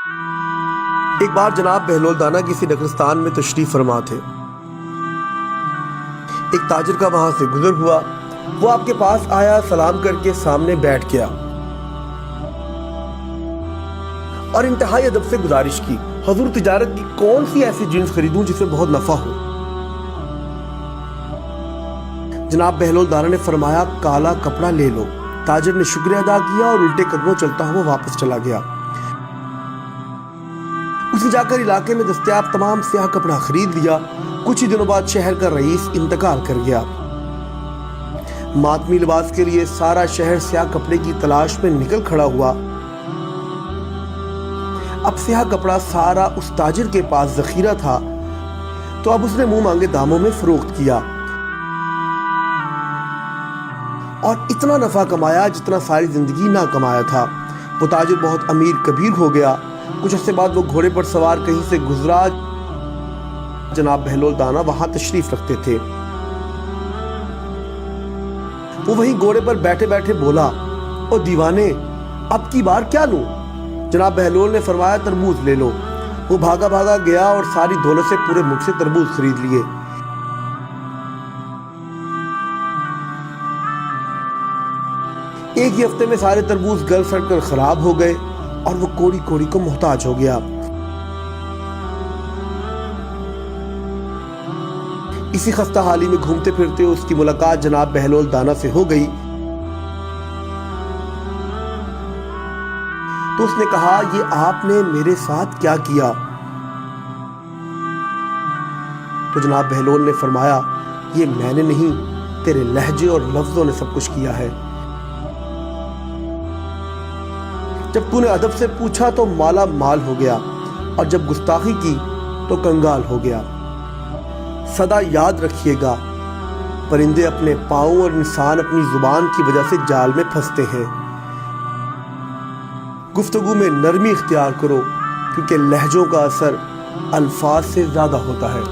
ایک بار جناب بہلول دانا کسی نگرستان میں تشریف فرما تھے۔ ایک تاجر کا وہاں سے گزر ہوا، وہ آپ کے پاس آیا، سلام کر کے سامنے بیٹھ گیا اور انتہائی ادب سے گزارش کی، حضور تجارت کی کون سی ایسی جنس خریدوں جس میں بہت نفع ہو؟ جناب بہلول دانا نے فرمایا کالا کپڑا لے لو۔ تاجر نے شکریہ ادا کیا اور الٹے قدموں چلتا ہوا واپس چلا گیا۔ اس نے جا کر علاقے میں دستیاب تمام سیاہ کپڑا خرید لیا۔ کچھ ہی دنوں بعد شہر کا رئیس انتقال کر گیا۔ ماتمی لباس کے لیے سارا شہر سیاہ کپڑے کی تلاش میں نکل کھڑا ہوا۔ اب سیاہ کپڑا سارا اس تاجر کے پاس ذخیرہ تھا، تو اب اس نے منہ مانگے داموں میں فروخت کیا اور اتنا نفع کمایا جتنا ساری زندگی نہ کمایا تھا۔ وہ تاجر بہت امیر کبیر ہو گیا۔ کچھ عرصے بعد وہ گھوڑے پر سوار کہیں سے گزرا۔ جناب بہلول دانا وہاں تشریف رکھتے تھے۔ وہ وہیں گھوڑے پر بیٹھے بیٹھے بولا، او دیوانے، اب کی بار کیا لوں؟ جناب بہلول نے فرمایا تربوز لے لو۔ وہ بھاگا بھاگا گیا اور ساری دولت سے پورے ملک سے تربوز خرید لیے۔ ایک ہی ہفتے میں سارے تربوز گل سڑ کر خراب ہو گئے اور وہ کوڑی کوڑی کو محتاج ہو گیا۔ اسی خستہ حالی میں گھومتے پھرتے اس کی ملاقات جناب بہلول دانا سے ہو گئی، تو اس نے کہا یہ آپ نے میرے ساتھ کیا کیا؟ تو جناب بہلول نے فرمایا یہ میں نے نہیں، تیرے لہجے اور لفظوں نے سب کچھ کیا ہے۔ جب تو نے ادب سے پوچھا تو مالا مال ہو گیا، اور جب گستاخی کی تو کنگال ہو گیا۔ سدا یاد رکھیے گا، پرندے اپنے پاؤں اور انسان اپنی زبان کی وجہ سے جال میں پھنستے ہیں۔ گفتگو میں نرمی اختیار کرو، کیونکہ لہجوں کا اثر الفاظ سے زیادہ ہوتا ہے۔